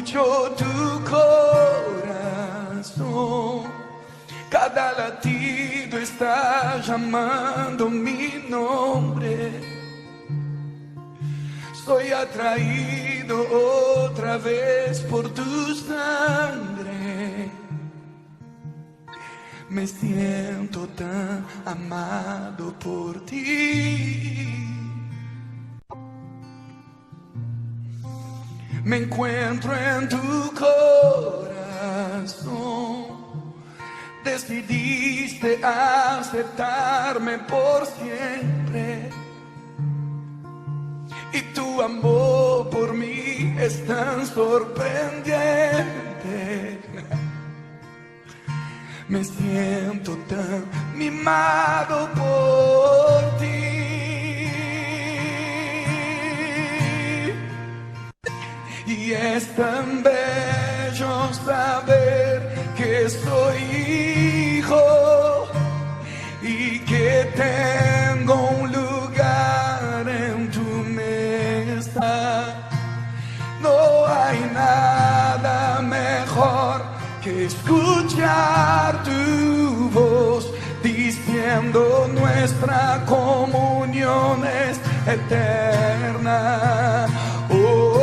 Escucho tu corazón, cada latido está llamando mi nombre. Soy atraído otra vez por tu sangre. Me siento tan amado por ti. Me encuentro en tu corazón. Decidiste aceptarme por siempre. Y tu amor por mí es tan sorprendente. Me siento tan mimado por ti. Y es tan bello saber que soy hijo y que tengo un lugar en tu mesa. No hay nada mejor que escuchar tu voz diciendo nuestra comunión es eterna. Oh,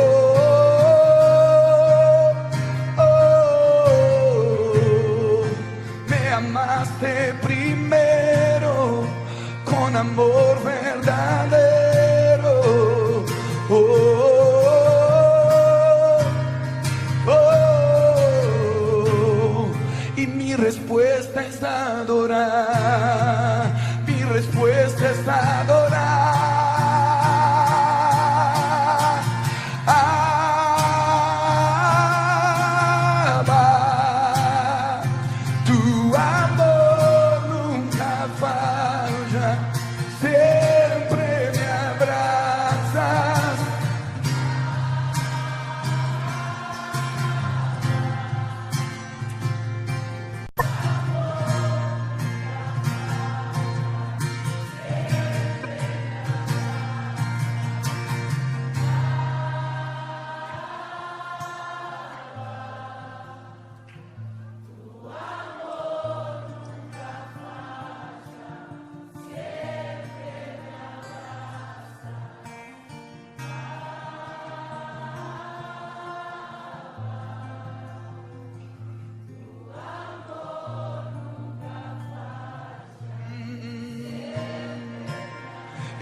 amaste primero con amor verdadero. Y mi respuesta es adorar. Mi respuesta es adorar.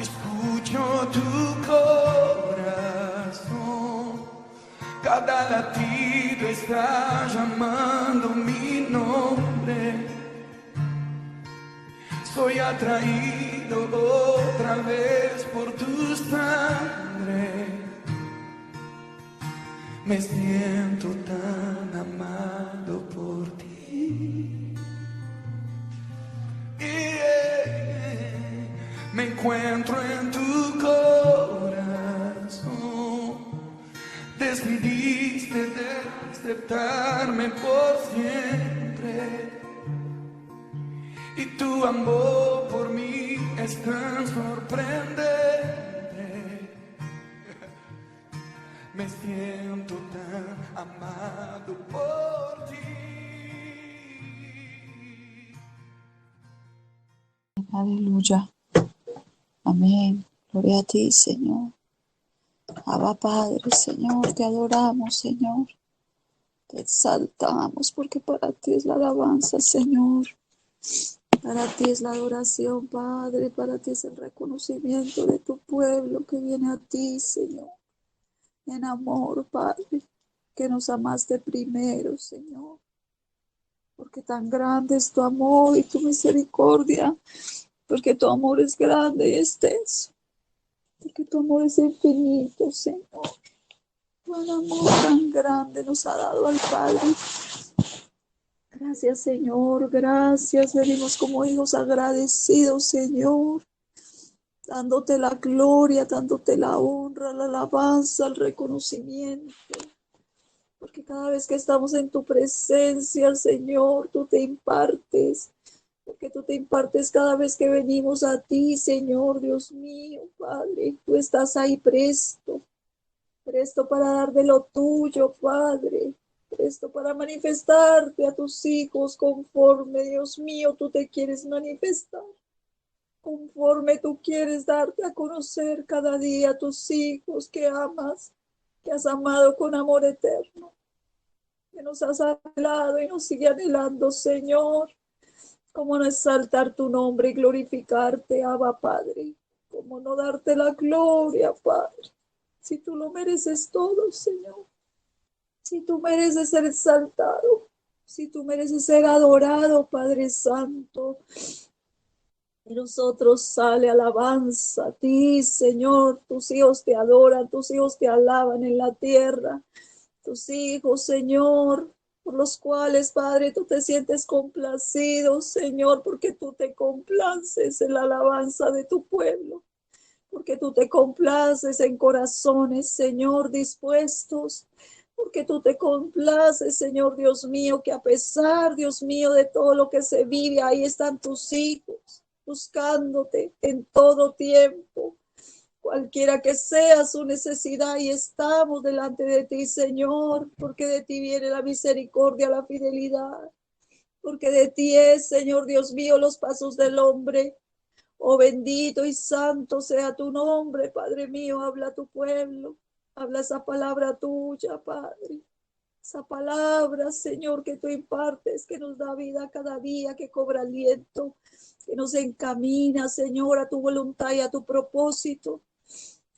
Escucho tu corazón, cada latido está llamando mi nombre. Soy atraído otra vez por tu sangre. Me siento tan amado por ti. Me encuentro en tu corazón. Decidiste de aceptarme por siempre. Y tu amor por mí es tan sorprendente. Me siento tan amado por ti. Aleluya. Amén. Gloria a ti, Señor. Abba, Padre, Señor, te adoramos, Señor. Te exaltamos porque para ti es la alabanza, Señor. Para ti es la adoración, Padre. Para ti es el reconocimiento de tu pueblo que viene a ti, Señor. En amor, Padre, que nos amaste primero, Señor. Porque tan grande es tu amor y tu misericordia. Porque tu amor es grande y extenso. Porque tu amor es infinito, Señor. Tu amor tan grande nos ha dado al Padre. Gracias, Señor. Gracias. Venimos como hijos agradecidos, Señor. Dándote la gloria, dándote la honra, la alabanza, el reconocimiento. Porque cada vez que estamos en tu presencia, Señor, tú te impartes. Porque tú te impartes cada vez que venimos a ti, Señor, Dios mío, Padre. Tú estás ahí presto presto para dar de lo tuyo, Padre, presto para manifestarte a tus hijos conforme, Dios mío, tú te quieres manifestar, conforme tú quieres darte a conocer cada día a tus hijos que amas, que has amado con amor eterno, que nos has anhelado y nos sigue anhelando, Señor. Cómo no exaltar tu nombre y glorificarte, Abba Padre. Cómo no darte la gloria, Padre. Si tú lo mereces todo, Señor. Si tú mereces ser exaltado. Si tú mereces ser adorado, Padre Santo. De nosotros sale alabanza a ti, Señor. Tus hijos te adoran, tus hijos te alaban en la tierra. Tus hijos, Señor, por los cuales, Padre, tú te sientes complacido, Señor, porque tú te complaces en la alabanza de tu pueblo, porque tú te complaces en corazones, Señor, dispuestos, porque tú te complaces, Señor Dios mío, que a pesar, Dios mío, de todo lo que se vive, ahí están tus hijos, buscándote en todo tiempo. Cualquiera que sea su necesidad, y estamos delante de ti, Señor, porque de ti viene la misericordia, la fidelidad, porque de ti es, Señor Dios mío, los pasos del hombre. Oh, bendito y santo sea tu nombre, Padre mío, habla tu pueblo, habla esa palabra tuya, Padre. Esa palabra, Señor, que tú impartes, que nos da vida cada día, que cobra aliento, que nos encamina, Señor, a tu voluntad y a tu propósito,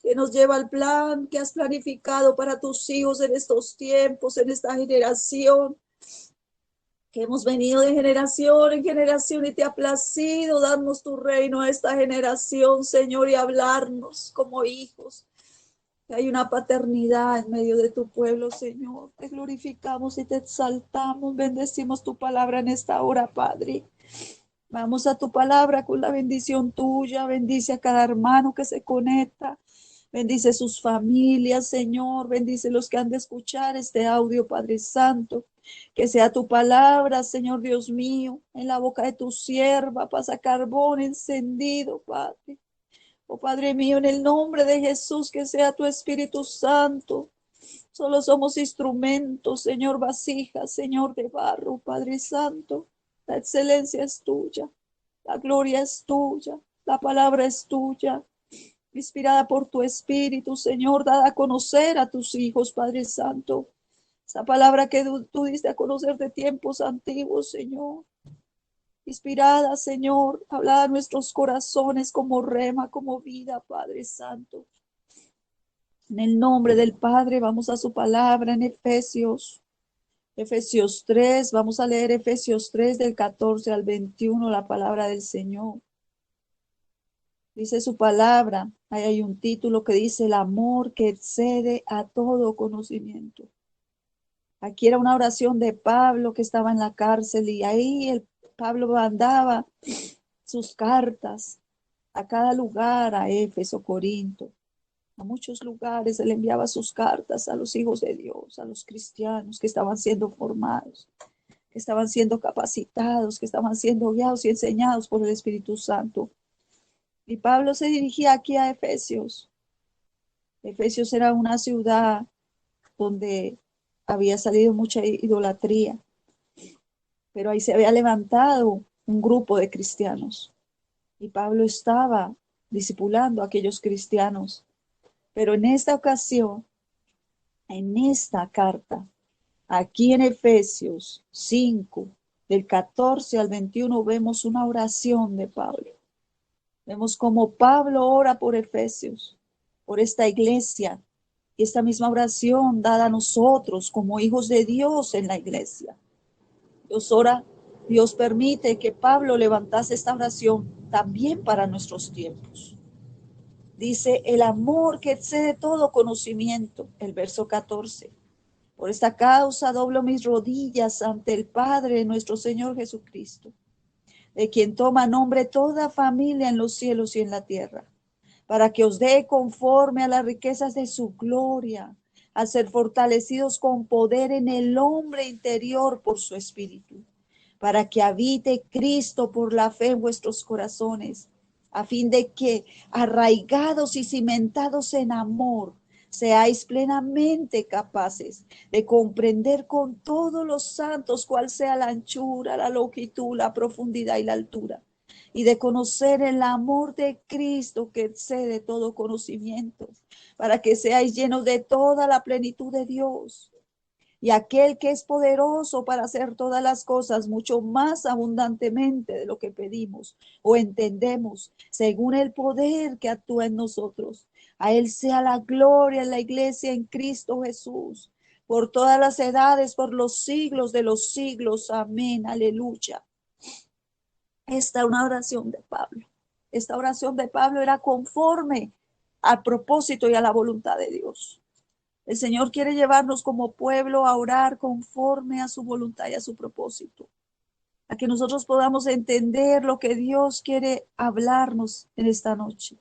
que nos lleva al plan que has planificado para tus hijos en estos tiempos, en esta generación, que hemos venido de generación en generación y te ha placido darnos tu reino a esta generación, Señor, y hablarnos como hijos. Que hay una paternidad en medio de tu pueblo, Señor. Te glorificamos y te exaltamos, bendecimos tu palabra en esta hora, Padre. Vamos a tu palabra con la bendición tuya, bendice a cada hermano que se conecta. Bendice sus familias, Señor. Bendice los que han de escuchar este audio, Padre Santo. Que sea tu palabra, Señor Dios mío, en la boca de tu sierva, pasa carbón encendido, Padre. Oh Padre mío, en el nombre de Jesús, que sea tu Espíritu Santo. Solo somos instrumentos, Señor, vasijas, Señor de barro, Padre Santo. La excelencia es tuya, la gloria es tuya, la palabra es tuya. Inspirada por tu Espíritu, Señor, dada a conocer a tus hijos, Padre Santo. Esa palabra que tú diste a conocer de tiempos antiguos, Señor. Inspirada, Señor, hablada a nuestros corazones como rema, como vida, Padre Santo. En el nombre del Padre, vamos a su palabra en Efesios 3, vamos a leer Efesios 3 del 14 al 21, la palabra del Señor. Dice su palabra, ahí hay un título que dice el amor que excede a todo conocimiento. Aquí era una oración de Pablo que estaba en la cárcel y ahí Pablo mandaba sus cartas a cada lugar, a Éfeso, Corinto, a muchos lugares. Él enviaba sus cartas a los hijos de Dios, a los cristianos que estaban siendo formados, que estaban siendo capacitados, que estaban siendo guiados y enseñados por el Espíritu Santo. Y Pablo se dirigía aquí a Efesios. Efesios era una ciudad donde había salido mucha idolatría, pero ahí se había levantado un grupo de cristianos y Pablo estaba discipulando a aquellos cristianos. Pero en esta ocasión, en esta carta, aquí en Efesios 5, del 14 al 21, vemos una oración de Pablo. Vemos cómo Pablo ora por Efesios, por esta iglesia, y esta misma oración dada a nosotros como hijos de Dios en la iglesia. Dios permite que Pablo levantase esta oración también para nuestros tiempos. Dice, el amor que excede todo conocimiento, el verso 14. Por esta causa doblo mis rodillas ante el Padre de nuestro Señor Jesucristo, de quien toma nombre toda familia en los cielos y en la tierra, para que os dé conforme a las riquezas de su gloria, al ser fortalecidos con poder en el hombre interior por su Espíritu, para que habite Cristo por la fe en vuestros corazones, a fin de que, arraigados y cimentados en amor, seáis plenamente capaces de comprender con todos los santos cuál sea la anchura, la longitud, la profundidad y la altura, y de conocer el amor de Cristo que excede todo conocimiento, para que seáis llenos de toda la plenitud de Dios. Y aquel que es poderoso para hacer todas las cosas mucho más abundantemente de lo que pedimos o entendemos, según el poder que actúa en nosotros. A él sea la gloria en la iglesia en Cristo Jesús, por todas las edades, por los siglos de los siglos. Amén. Aleluya. Esta es una oración de Pablo. Esta oración de Pablo era conforme al propósito y a la voluntad de Dios. El Señor quiere llevarnos como pueblo a orar conforme a su voluntad y a su propósito, a que nosotros podamos entender lo que Dios quiere hablarnos en esta noche.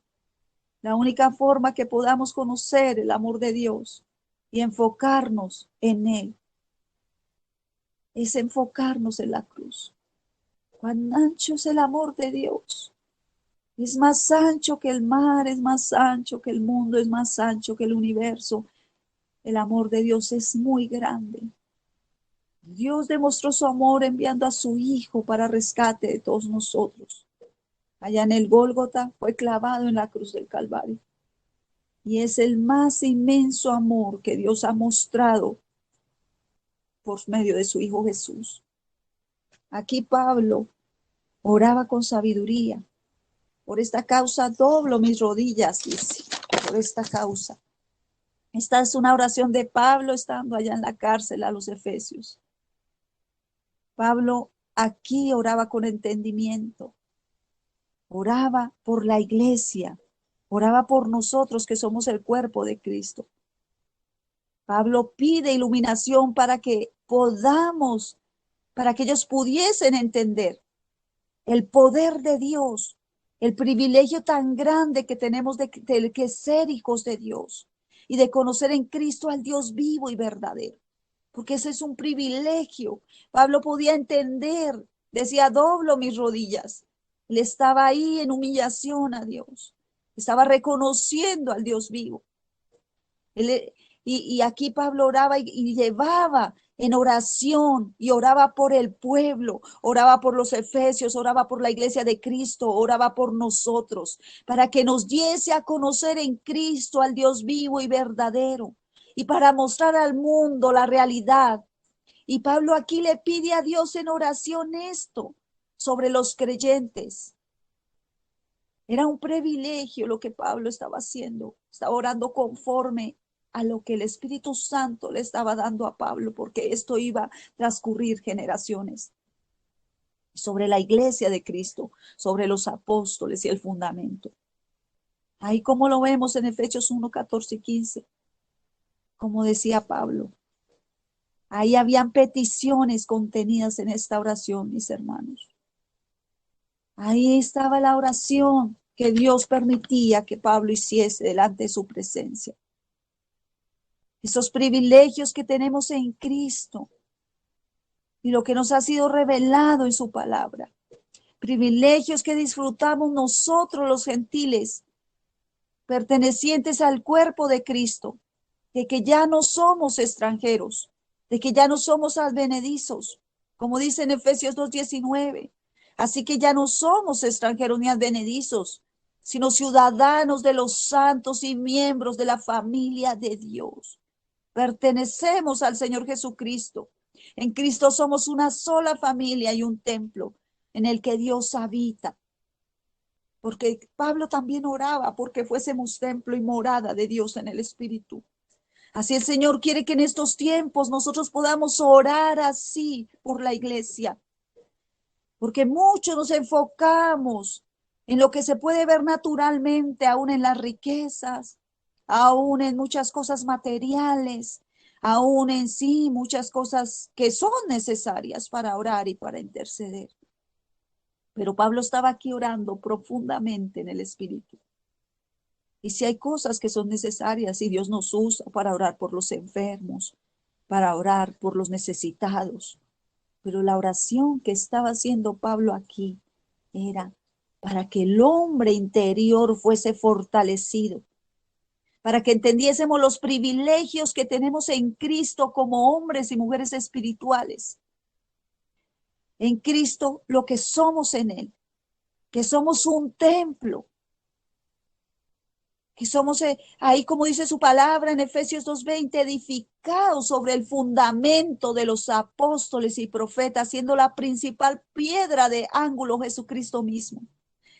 La única forma que podamos conocer el amor de Dios y enfocarnos en Él es enfocarnos en la cruz. Cuán ancho es el amor de Dios. Es más ancho que el mar, es más ancho que el mundo, es más ancho que el universo. El amor de Dios es muy grande. Dios demostró su amor enviando a su Hijo para rescate de todos nosotros. Allá en el Gólgota fue clavado en la cruz del Calvario. Y es el más inmenso amor que Dios ha mostrado por medio de su Hijo Jesús. Aquí Pablo oraba con sabiduría. Por esta causa doblo mis rodillas, dice, por esta causa. Esta es una oración de Pablo estando allá en la cárcel a los Efesios. Pablo aquí oraba con entendimiento. Oraba por la iglesia, oraba por nosotros que somos el cuerpo de Cristo. Pablo pide iluminación para que podamos, para que ellos pudiesen entender el poder de Dios, el privilegio tan grande que tenemos de que ser hijos de Dios y de conocer en Cristo al Dios vivo y verdadero, porque ese es un privilegio. Pablo podía entender, decía, doblo mis rodillas. Él estaba ahí en humillación a Dios, estaba reconociendo al Dios vivo. Y aquí Pablo oraba y llevaba en oración y oraba por el pueblo, oraba por los efesios, oraba por la iglesia de Cristo, oraba por nosotros, para que nos diese a conocer en Cristo al Dios vivo y verdadero y para mostrar al mundo la realidad. Y Pablo aquí le pide a Dios en oración esto sobre los creyentes. Era un privilegio lo que Pablo estaba haciendo, estaba orando conforme a lo que el Espíritu Santo le estaba dando a Pablo, porque esto iba a transcurrir generaciones sobre la iglesia de Cristo, sobre los apóstoles y el fundamento. Ahí como lo vemos en Efesios 1, 14 y 15, como decía Pablo. Ahí habían peticiones contenidas en esta oración, mis hermanos. Ahí estaba la oración que Dios permitía que Pablo hiciese delante de su presencia. Esos privilegios que tenemos en Cristo y lo que nos ha sido revelado en su palabra. Privilegios que disfrutamos nosotros los gentiles, pertenecientes al cuerpo de Cristo, de que ya no somos extranjeros, de que ya no somos advenedizos, como dice en Efesios 2:19. Así que ya no somos extranjeros ni advenedizos, sino ciudadanos de los santos y miembros de la familia de Dios. Pertenecemos al Señor Jesucristo. En Cristo somos una sola familia y un templo en el que Dios habita. Porque Pablo también oraba porque fuésemos templo y morada de Dios en el Espíritu. Así el Señor quiere que en estos tiempos nosotros podamos orar así por la iglesia. Porque muchos nos enfocamos en lo que se puede ver naturalmente, aún en las riquezas, aún en muchas cosas materiales, aún en sí muchas cosas que son necesarias para orar y para interceder. Pero Pablo estaba aquí orando profundamente en el Espíritu. Y si hay cosas que son necesarias y Dios nos usa para orar por los enfermos, para orar por los necesitados, pero la oración que estaba haciendo Pablo aquí era para que el hombre interior fuese fortalecido, para que entendiésemos los privilegios que tenemos en Cristo como hombres y mujeres espirituales. En Cristo, lo que somos en Él, que somos un templo, que somos ahí, como dice su palabra en Efesios 2:20, edificados sobre el fundamento de los apóstoles y profetas, siendo la principal piedra de ángulo Jesucristo mismo,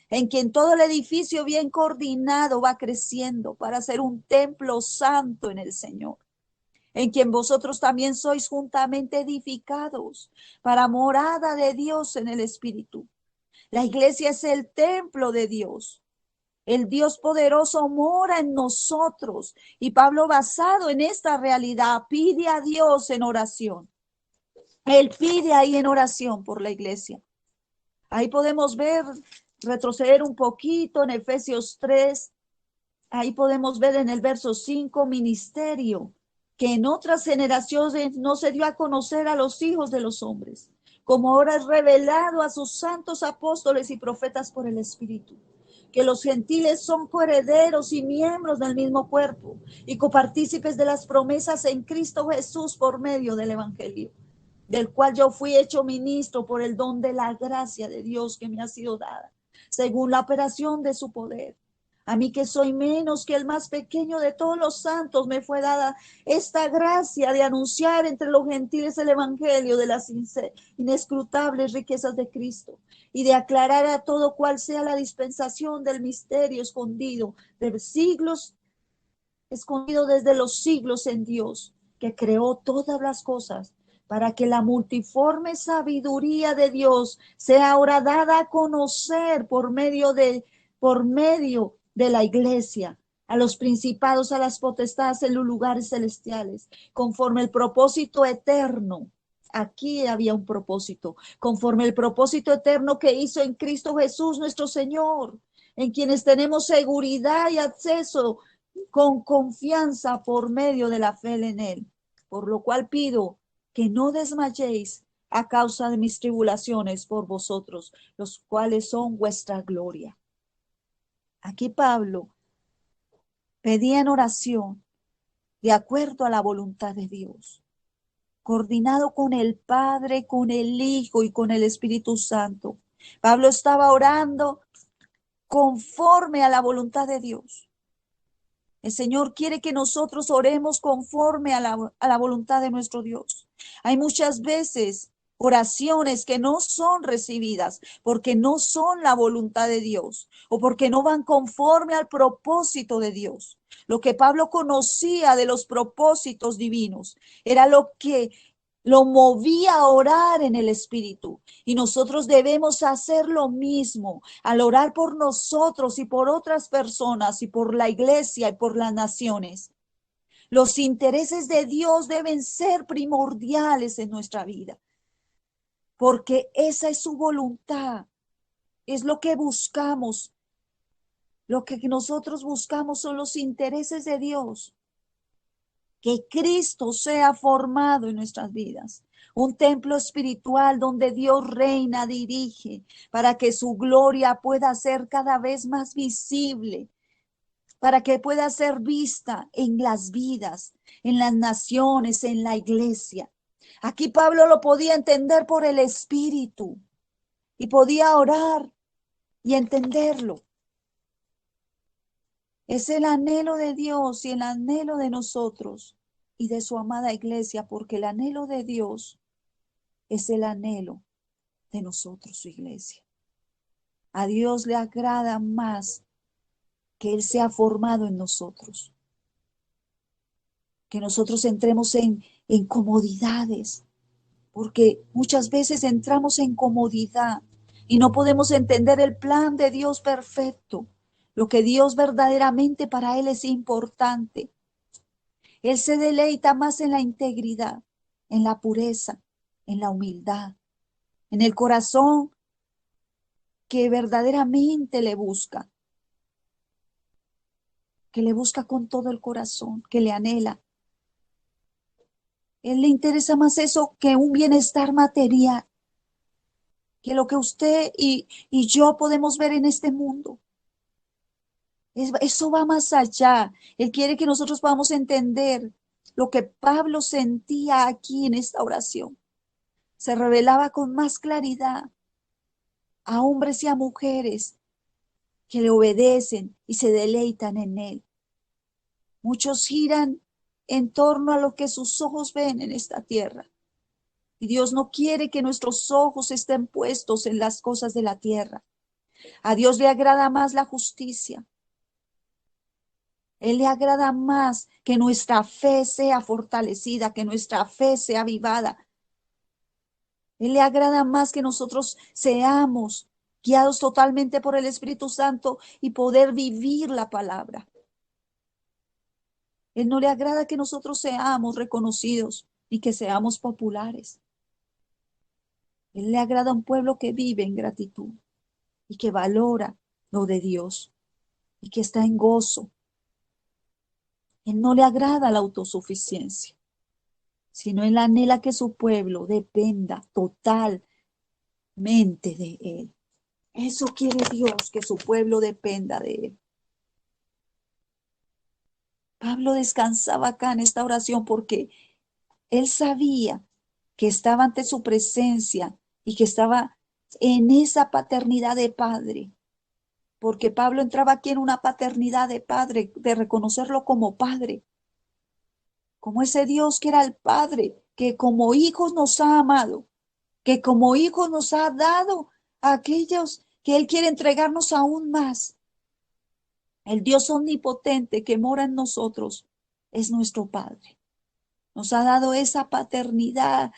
en quien todo el edificio bien coordinado va creciendo para ser un templo santo en el Señor, en quien vosotros también sois juntamente edificados para morada de Dios en el Espíritu. La iglesia es el templo de Dios. El Dios poderoso mora en nosotros. Y Pablo, basado en esta realidad, pide a Dios en oración. Él pide ahí en oración por la iglesia. Ahí podemos ver, retroceder un poquito en Efesios 3. Ahí podemos ver en el verso 5, ministerio, que en otras generaciones no se dio a conocer a los hijos de los hombres, como ahora es revelado a sus santos apóstoles y profetas por el Espíritu, que los gentiles son coherederos y miembros del mismo cuerpo y copartícipes de las promesas en Cristo Jesús por medio del Evangelio, del cual yo fui hecho ministro por el don de la gracia de Dios que me ha sido dada, según la operación de su poder. A mí, que soy menos que el más pequeño de todos los santos, me fue dada esta gracia de anunciar entre los gentiles el evangelio de las inescrutables riquezas de Cristo y de aclarar a todo cual sea la dispensación del misterio escondido de siglos, escondido desde los siglos en Dios, que creó todas las cosas, para que la multiforme sabiduría de Dios sea ahora dada a conocer por medio de la iglesia, a los principados, a las potestades en los lugares celestiales, conforme el propósito eterno. Aquí había un propósito, conforme el propósito eterno que hizo en Cristo Jesús nuestro Señor, en quienes tenemos seguridad y acceso con confianza por medio de la fe en Él. Por lo cual pido que no desmayéis a causa de mis tribulaciones por vosotros, los cuales son vuestra gloria. Aquí Pablo pedía en oración de acuerdo a la voluntad de Dios, coordinado con el Padre, con el Hijo y con el Espíritu Santo. Pablo estaba orando conforme a la voluntad de Dios. El Señor quiere que nosotros oremos conforme a la voluntad de nuestro Dios. Hay muchas veces oraciones que no son recibidas porque no son la voluntad de Dios o porque no van conforme al propósito de Dios. Lo que Pablo conocía de los propósitos divinos era lo que lo movía a orar en el Espíritu. Y nosotros debemos hacer lo mismo al orar por nosotros y por otras personas y por la iglesia y por las naciones. Los intereses de Dios deben ser primordiales en nuestra vida, porque esa es su voluntad, es lo que buscamos. Lo que nosotros buscamos son los intereses de Dios. Que Cristo sea formado en nuestras vidas. Un templo espiritual donde Dios reina, dirige, para que su gloria pueda ser cada vez más visible, para que pueda ser vista en las vidas, en las naciones, en la iglesia. Aquí Pablo lo podía entender por el Espíritu y podía orar y entenderlo. Es el anhelo de Dios y el anhelo de nosotros y de su amada iglesia, porque el anhelo de Dios es el anhelo de nosotros, su iglesia. A Dios le agrada más que Él sea formado en nosotros, que nosotros entremos en comodidades, porque muchas veces entramos en comodidad y no podemos entender el plan de Dios perfecto. Lo que Dios verdaderamente para Él es importante. Él se deleita más en la integridad, en la pureza, en la humildad, en el corazón que verdaderamente le busca, que le busca con todo el corazón, que le anhela. Él le interesa más eso que un bienestar material, que lo que usted y yo podemos ver en este mundo. Eso va más allá. Él quiere que nosotros podamos entender lo que Pablo sentía aquí en esta oración. Se revelaba con más claridad a hombres y a mujeres que le obedecen y se deleitan en él. Muchos giran en torno a lo que sus ojos ven en esta tierra. Y Dios no quiere que nuestros ojos estén puestos en las cosas de la tierra. A Dios le agrada más la justicia. Él le agrada más que nuestra fe sea fortalecida, que nuestra fe sea avivada. Él le agrada más que nosotros seamos guiados totalmente por el Espíritu Santo y poder vivir la palabra. Él no le agrada que nosotros seamos reconocidos y que seamos populares. Él le agrada a un pueblo que vive en gratitud y que valora lo de Dios y que está en gozo. Él no le agrada la autosuficiencia, sino él anhela que su pueblo dependa totalmente de él. Eso quiere Dios, que su pueblo dependa de él. Pablo descansaba acá en esta oración porque él sabía que estaba ante su presencia y que estaba en esa paternidad de padre, porque Pablo entraba aquí en una paternidad de padre, de reconocerlo como padre, como ese Dios que era el Padre, que como hijos nos ha amado, que como hijos nos ha dado a aquellos que Él quiere entregarnos aún más. El Dios omnipotente que mora en nosotros es nuestro Padre. Nos ha dado esa paternidad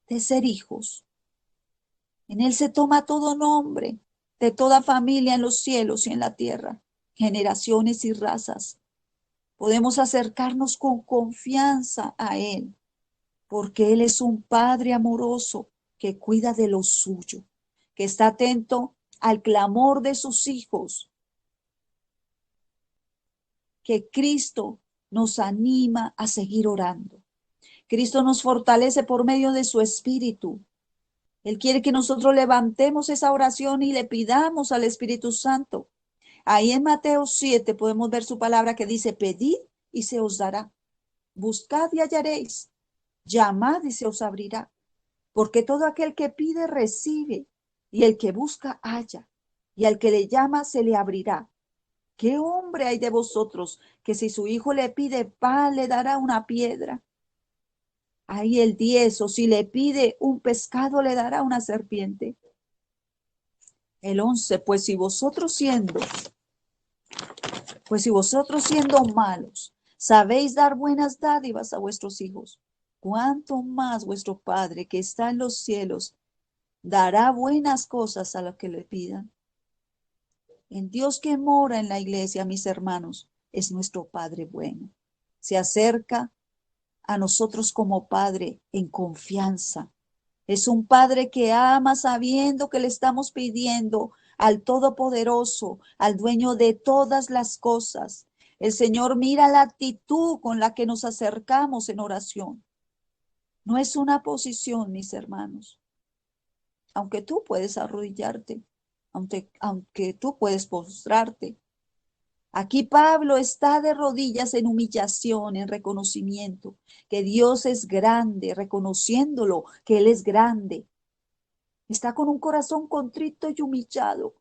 de ser hijos. En Él se toma todo nombre de toda familia en los cielos y en la tierra, generaciones y razas. Podemos acercarnos con confianza a Él, porque Él es un Padre amoroso que cuida de lo suyo, que está atento al clamor de sus hijos, que Cristo nos anima a seguir orando. Cristo nos fortalece por medio de su Espíritu. Él quiere que nosotros levantemos esa oración y le pidamos al Espíritu Santo. Ahí en Mateo 7 podemos ver su palabra que dice, pedid y se os dará, buscad y hallaréis, llamad y se os abrirá, porque todo aquel que pide recibe, y el que busca halla, y al que le llama se le abrirá. ¿Qué hombre hay de vosotros que si su hijo le pide pan le dará una piedra? Ahí el 10, o si le pide un pescado le dará una serpiente. El 11, pues si vosotros siendo malos, sabéis dar buenas dádivas a vuestros hijos, cuánto más vuestro Padre que está en los cielos dará buenas cosas a los que le pidan. El Dios que mora en la iglesia, mis hermanos, es nuestro Padre bueno. Se acerca a nosotros como Padre en confianza. Es un Padre que ama sabiendo que le estamos pidiendo al Todopoderoso, al dueño de todas las cosas. El Señor mira la actitud con la que nos acercamos en oración. No es una posición, mis hermanos, aunque tú puedes arrodillarte, aunque tú puedes postrarte. Aquí Pablo está de rodillas en humillación, en reconocimiento, que Dios es grande, reconociéndolo, que Él es grande. Está con un corazón contrito y humillado,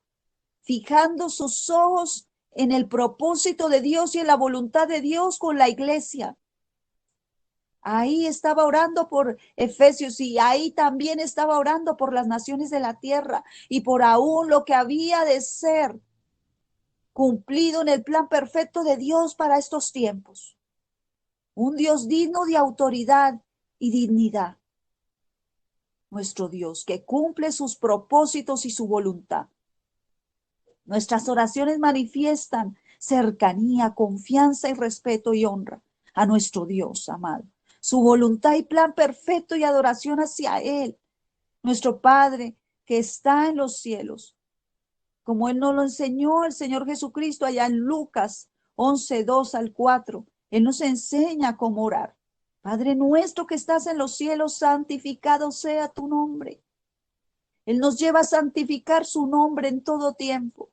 fijando sus ojos en el propósito de Dios y en la voluntad de Dios con la iglesia. Ahí estaba orando por Efesios y ahí también estaba orando por las naciones de la tierra y por aún lo que había de ser cumplido en el plan perfecto de Dios para estos tiempos. Un Dios digno de autoridad y dignidad. Nuestro Dios que cumple sus propósitos y su voluntad. Nuestras oraciones manifiestan cercanía, confianza y respeto y honra a nuestro Dios amado. Su voluntad y plan perfecto y adoración hacia Él, nuestro Padre que está en los cielos. Como Él nos lo enseñó el Señor Jesucristo allá en Lucas 11:2-4. Él nos enseña cómo orar. Padre nuestro que estás en los cielos, santificado sea tu nombre. Él nos lleva a santificar su nombre en todo tiempo.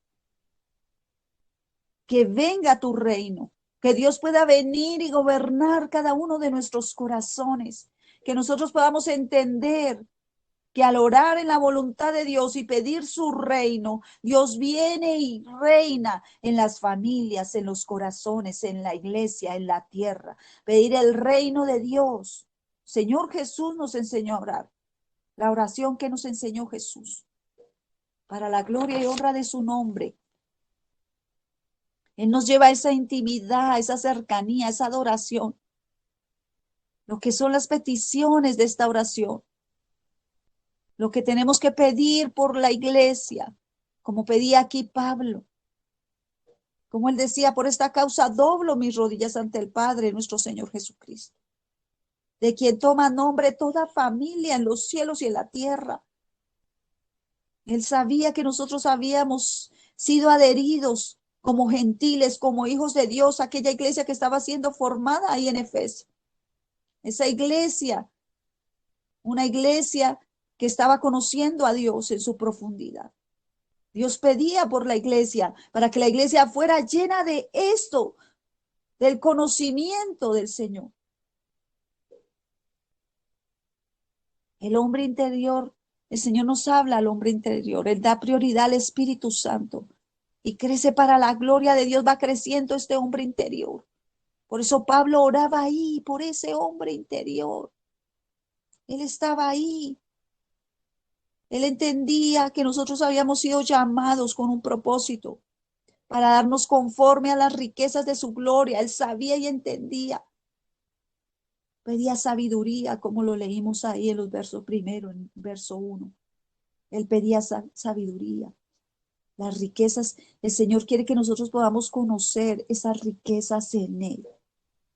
que venga tu reino, que Dios pueda venir y gobernar cada uno de nuestros corazones, que nosotros podamos entender que al orar en la voluntad de Dios y pedir su reino, Dios viene y reina en las familias, en los corazones, en la iglesia, en la tierra. Pedir el reino de Dios. Señor Jesús nos enseñó a orar. La oración que nos enseñó Jesús. Para la gloria y honra de su nombre. Él nos lleva a esa intimidad, a esa cercanía, a esa adoración. Lo que son las peticiones de esta oración. Lo que tenemos que pedir por la iglesia, como pedía aquí Pablo. Como él decía, por esta causa doblo mis rodillas ante el Padre, nuestro Señor Jesucristo, de quien toma nombre toda familia en los cielos y en la tierra. Él sabía que nosotros habíamos sido adheridos como gentiles, como hijos de Dios, a aquella iglesia que estaba siendo formada ahí en Efeso. Esa iglesia, una iglesia que estaba conociendo a Dios en su profundidad. Dios pedía por la iglesia, para que la iglesia fuera llena de esto, del conocimiento del Señor. El hombre interior, el Señor nos habla al hombre interior, Él da prioridad al Espíritu Santo y crece para la gloria de Dios, va creciendo este hombre interior. Por eso Pablo oraba ahí, por ese hombre interior. Él estaba ahí. Él entendía que nosotros habíamos sido llamados con un propósito para darnos conforme a las riquezas de su gloria. Él sabía y entendía. Pedía sabiduría, como lo leímos ahí en los versos primero, en verso 1. Él pedía sabiduría. Las riquezas, el Señor quiere que nosotros podamos conocer esas riquezas en Él,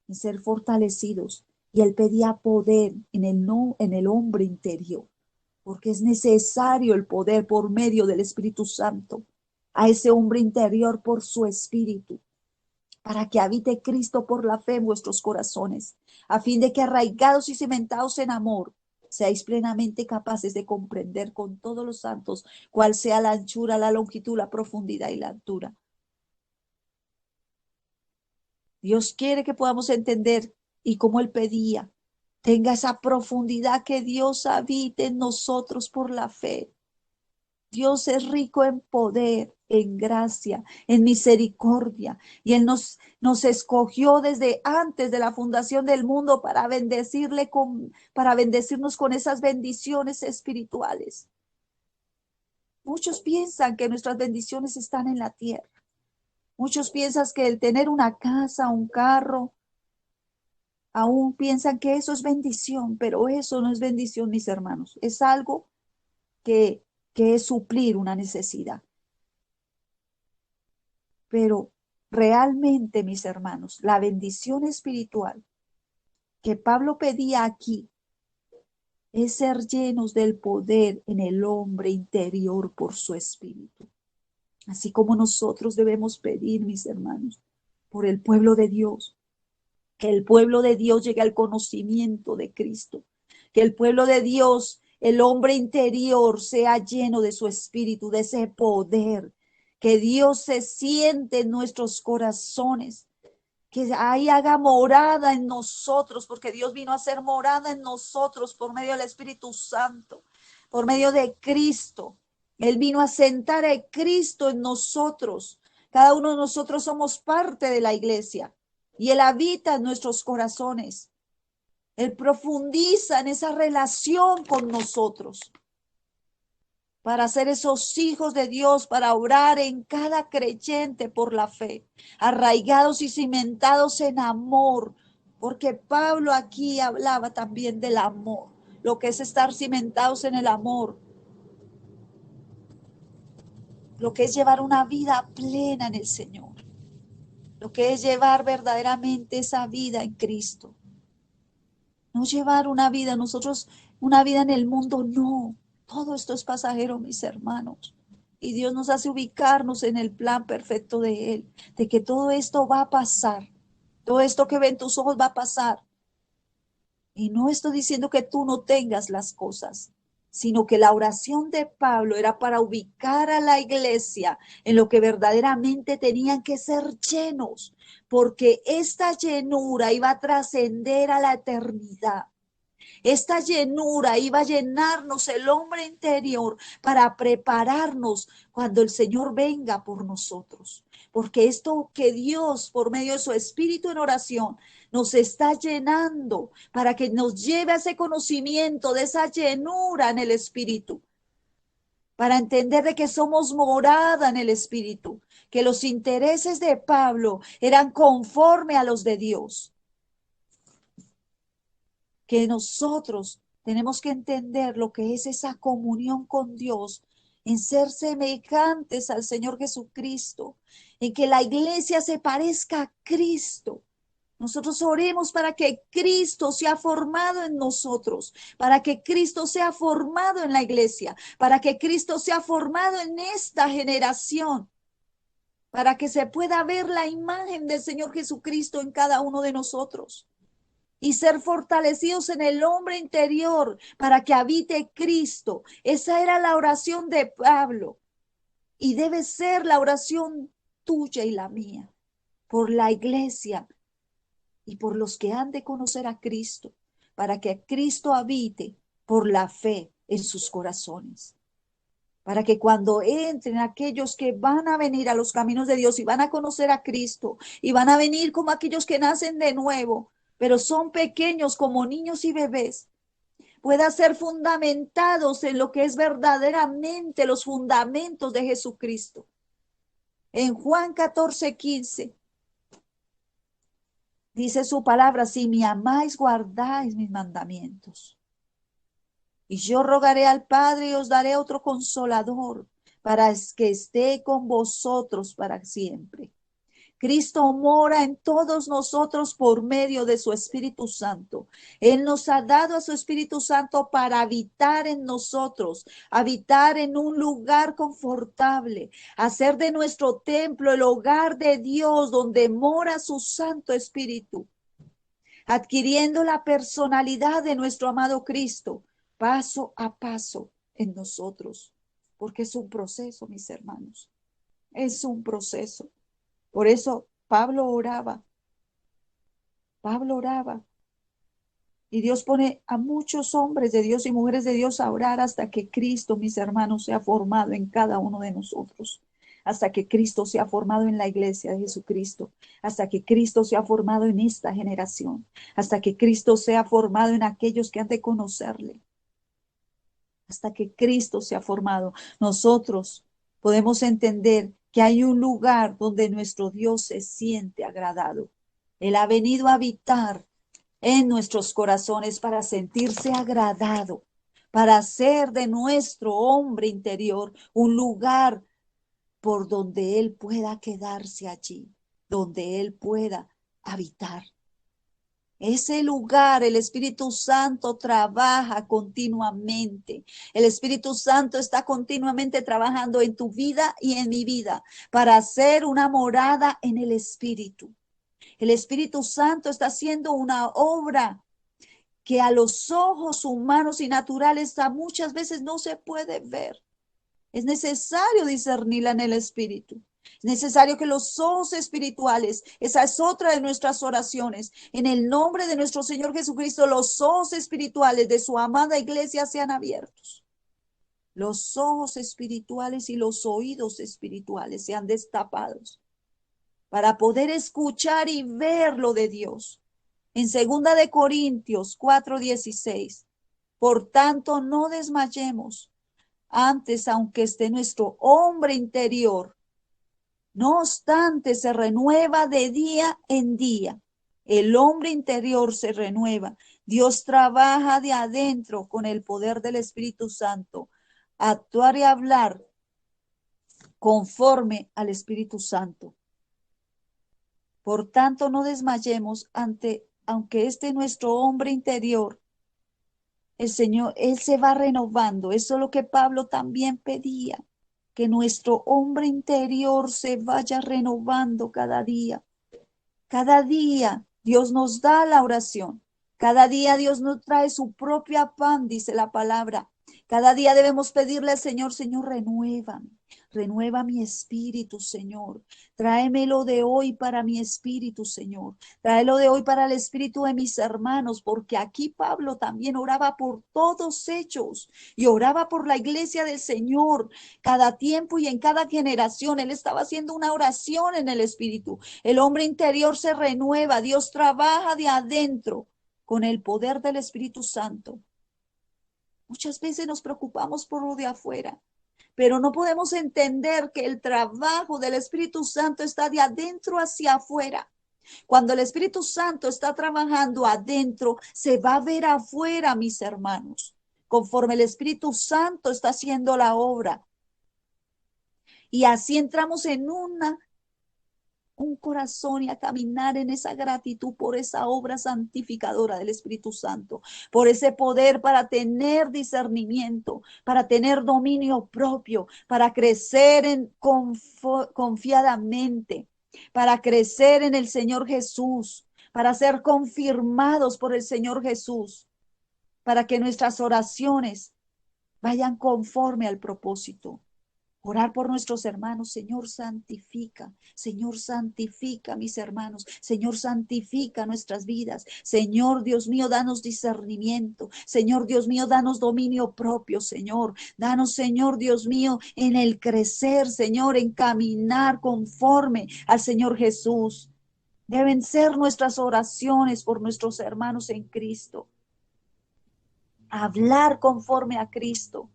en ser fortalecidos. Y Él pedía poder en el hombre interior, porque es necesario el poder por medio del Espíritu Santo a ese hombre interior por su Espíritu, para que habite Cristo por la fe en vuestros corazones, a fin de que arraigados y cimentados en amor, seáis plenamente capaces de comprender con todos los santos cuál sea la anchura, la longitud, la profundidad y la altura. Dios quiere que podamos entender, y como Él pedía, tenga esa profundidad, que Dios habite en nosotros por la fe. Dios es rico en poder, en gracia, en misericordia, y Él nos escogió desde antes de la fundación del mundo para para bendecirnos con esas bendiciones espirituales. Muchos piensan que nuestras bendiciones están en la tierra. Muchos piensan que el tener una casa, un carro, aún piensan que eso es bendición, pero eso no es bendición, mis hermanos. Es algo que es suplir una necesidad. Pero realmente, mis hermanos, la bendición espiritual que Pablo pedía aquí es ser llenos del poder en el hombre interior por su espíritu. Así como nosotros debemos pedir, mis hermanos, por el pueblo de Dios, que el pueblo de Dios llegue al conocimiento de Cristo, que el pueblo de Dios, el hombre interior, sea lleno de su espíritu, de ese poder, que Dios se siente en nuestros corazones, que ahí haga morada en nosotros, porque Dios vino a hacer morada en nosotros por medio del Espíritu Santo, por medio de Cristo. Él vino a sentar a Cristo en nosotros. Cada uno de nosotros somos parte de la iglesia y Él habita en nuestros corazones. Él profundiza en esa relación con nosotros para ser esos hijos de Dios, para orar en cada creyente por la fe, arraigados y cimentados en amor, porque Pablo aquí hablaba también del amor, lo que es estar cimentados en el amor, lo que es llevar una vida plena en el Señor, lo que es llevar verdaderamente esa vida en Cristo. No llevar una vida, nosotros, una vida en el mundo, no. Todo esto es pasajero, mis hermanos. Y Dios nos hace ubicarnos en el plan perfecto de Él, de que todo esto va a pasar. Todo esto que ven tus ojos va a pasar. Y no estoy diciendo que tú no tengas las cosas, sino que la oración de Pablo era para ubicar a la iglesia en lo que verdaderamente tenían que ser llenos, porque esta llenura iba a trascender a la eternidad. Esta llenura iba a llenarnos el hombre interior para prepararnos cuando el Señor venga por nosotros. Porque esto que Dios, por medio de su Espíritu en oración, nos está llenando para que nos lleve a ese conocimiento de esa llenura en el Espíritu. Para entender de que somos morada en el Espíritu, que los intereses de Pablo eran conforme a los de Dios. Que nosotros tenemos que entender lo que es esa comunión con Dios, en ser semejantes al Señor Jesucristo, en que la iglesia se parezca a Cristo. Nosotros oremos para que Cristo sea formado en nosotros, para que Cristo sea formado en la iglesia, para que Cristo sea formado en esta generación, para que se pueda ver la imagen del Señor Jesucristo en cada uno de nosotros. Y ser fortalecidos en el hombre interior para que habite Cristo. Esa era la oración de Pablo y debe ser la oración tuya y la mía por la iglesia y por los que han de conocer a Cristo, para que Cristo habite por la fe en sus corazones. Para que cuando entren aquellos que van a venir a los caminos de Dios y van a conocer a Cristo y van a venir como aquellos que nacen de nuevo, pero son pequeños como niños y bebés, puedan ser fundamentados en lo que es verdaderamente los fundamentos de Jesucristo. En Juan 14:15 dice su palabra: si me amáis, guardáis mis mandamientos. Y yo rogaré al Padre y os daré otro consolador para que esté con vosotros para siempre. Cristo mora en todos nosotros por medio de su Espíritu Santo. Él nos ha dado a su Espíritu Santo para habitar en nosotros, habitar en un lugar confortable, hacer de nuestro templo el hogar de Dios donde mora su Santo Espíritu, adquiriendo la personalidad de nuestro amado Cristo, paso a paso en nosotros, porque es un proceso, mis hermanos, es un proceso. Por eso Pablo oraba y Dios pone a muchos hombres de Dios y mujeres de Dios a orar hasta que Cristo, mis hermanos, sea formado en cada uno de nosotros, hasta que Cristo sea formado en la iglesia de Jesucristo, hasta que Cristo sea formado en esta generación, hasta que Cristo sea formado en aquellos que han de conocerle, hasta que Cristo sea formado. Nosotros podemos entender que hay un lugar donde nuestro Dios se siente agradado. Él ha venido a habitar en nuestros corazones para sentirse agradado, para hacer de nuestro hombre interior un lugar por donde Él pueda quedarse allí, donde Él pueda habitar. Ese lugar, el Espíritu Santo trabaja continuamente. El Espíritu Santo está continuamente trabajando en tu vida y en mi vida para hacer una morada en el Espíritu. El Espíritu Santo está haciendo una obra que a los ojos humanos y naturales muchas veces no se puede ver. Es necesario discernirla en el Espíritu. Es necesario que los ojos espirituales, esa es otra de nuestras oraciones, en el nombre de nuestro Señor Jesucristo, los ojos espirituales de su amada iglesia sean abiertos. Los ojos espirituales y los oídos espirituales sean destapados para poder escuchar y ver lo de Dios. En 2 de Corintios 4:16, por tanto no desmayemos. Antes, aunque esté nuestro hombre interior, no obstante, se renueva de día en día. El hombre interior se renueva. Dios trabaja de adentro con el poder del Espíritu Santo. Actuar y hablar conforme al Espíritu Santo. Por tanto, no desmayemos aunque esté nuestro hombre interior. El Señor, Él se va renovando. Eso es lo que Pablo también pedía, que nuestro hombre interior se vaya renovando cada día. Cada día Dios nos da la oración. Cada día Dios nos trae su propia pan, dice la palabra. Cada día debemos pedirle al Señor, Señor, renuévame, renueva mi espíritu, Señor. Tráemelo de hoy para mi espíritu, Señor. Tráelo de hoy para el espíritu de mis hermanos, porque aquí Pablo también oraba por todos ellos y oraba por la iglesia del Señor. Cada tiempo y en cada generación, él estaba haciendo una oración en el espíritu. El hombre interior se renueva, Dios trabaja de adentro con el poder del Espíritu Santo. Muchas veces nos preocupamos por lo de afuera, pero no podemos entender que el trabajo del Espíritu Santo está de adentro hacia afuera. Cuando el Espíritu Santo está trabajando adentro, se va a ver afuera, mis hermanos, conforme el Espíritu Santo está haciendo la obra. Y así entramos en un corazón y a caminar en esa gratitud por esa obra santificadora del Espíritu Santo, por ese poder para tener discernimiento, para tener dominio propio, para crecer confiadamente, para crecer en el Señor Jesús, para ser confirmados por el Señor Jesús, para que nuestras oraciones vayan conforme al propósito. Orar por nuestros hermanos, Señor, santifica mis hermanos, Señor, santifica nuestras vidas, Señor Dios mío, danos discernimiento, Señor Dios mío, danos dominio propio, Señor, danos, Señor Dios mío, en el crecer, Señor, en caminar conforme al Señor Jesús. Deben ser nuestras oraciones por nuestros hermanos en Cristo, hablar conforme a Cristo,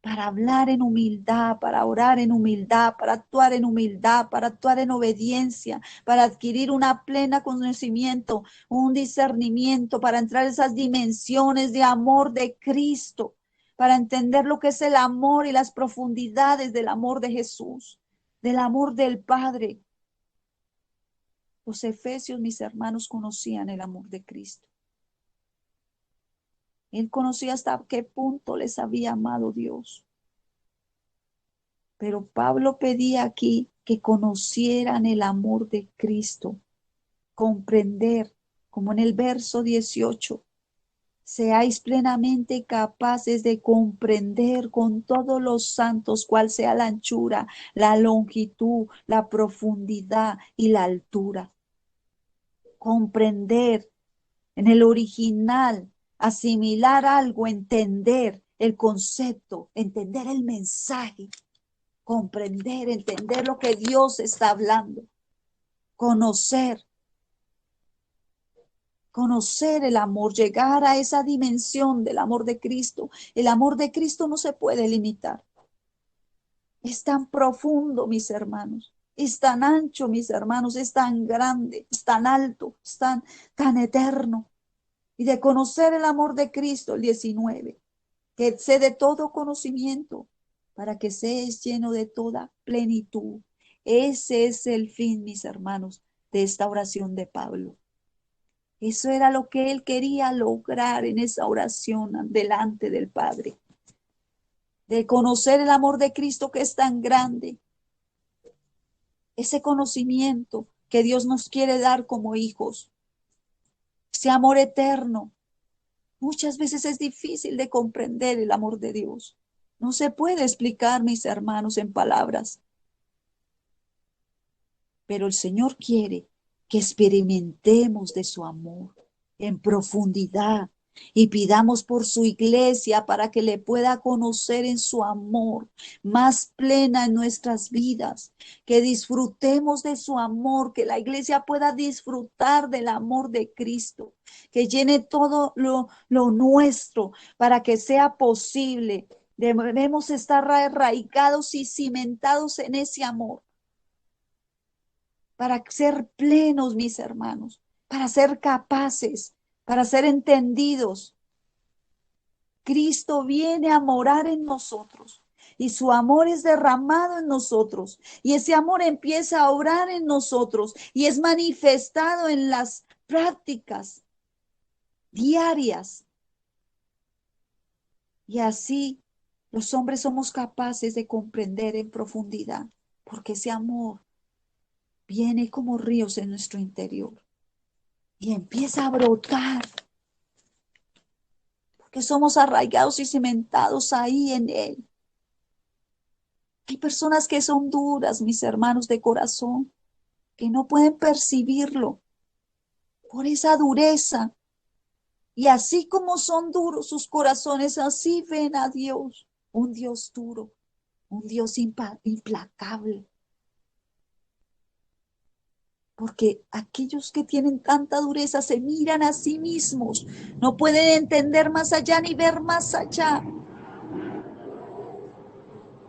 para hablar en humildad, para orar en humildad, para actuar en humildad, para actuar en obediencia, para adquirir una plena conocimiento, un discernimiento, para entrar en esas dimensiones de amor de Cristo, para entender lo que es el amor y las profundidades del amor de Jesús, del amor del Padre. Los efesios, mis hermanos, conocían el amor de Cristo. Él conocía hasta qué punto les había amado Dios. Pero Pablo pedía aquí que conocieran el amor de Cristo, comprender, como en el verso 18, seáis plenamente capaces de comprender con todos los santos cuál sea la anchura, la longitud, la profundidad y la altura. Comprender en el original, asimilar algo, entender el concepto, entender el mensaje, comprender, entender lo que Dios está hablando, conocer el amor, llegar a esa dimensión del amor de Cristo. El amor de Cristo no se puede limitar. Es tan profundo, mis hermanos. Es tan ancho, mis hermanos. Es tan grande, es tan alto, es tan eterno. Y de conocer el amor de Cristo, el 19, que excede todo conocimiento, para que seas lleno de toda plenitud. Ese es el fin, mis hermanos, de esta oración de Pablo. Eso era lo que él quería lograr en esa oración delante del Padre. De conocer el amor de Cristo que es tan grande. Ese conocimiento que Dios nos quiere dar como hijos. Ese amor eterno. Muchas veces es difícil de comprender el amor de Dios. No se puede explicar, mis hermanos, en palabras. Pero el Señor quiere que experimentemos de su amor en profundidad y pidamos por su iglesia para que le pueda conocer en su amor más plena en nuestras vidas, que disfrutemos de su amor, que la iglesia pueda disfrutar del amor de Cristo, que llene todo lo nuestro para que sea posible. Debemos estar arraigados y cimentados en ese amor para ser plenos, mis hermanos, para ser capaces, para ser entendidos. Cristo viene a morar en nosotros y su amor es derramado en nosotros y ese amor empieza a obrar en nosotros y es manifestado en las prácticas diarias. Y así los hombres somos capaces de comprender en profundidad, porque ese amor viene como ríos en nuestro interior. y empieza a brotar, porque somos arraigados y cimentados ahí en Él. Hay personas que son duras, mis hermanos de corazón, que no pueden percibirlo por esa dureza. Y así como son duros sus corazones, así ven a Dios, un Dios duro, un Dios implacable. Porque aquellos que tienen tanta dureza se miran a sí mismos, no pueden entender más allá ni ver más allá.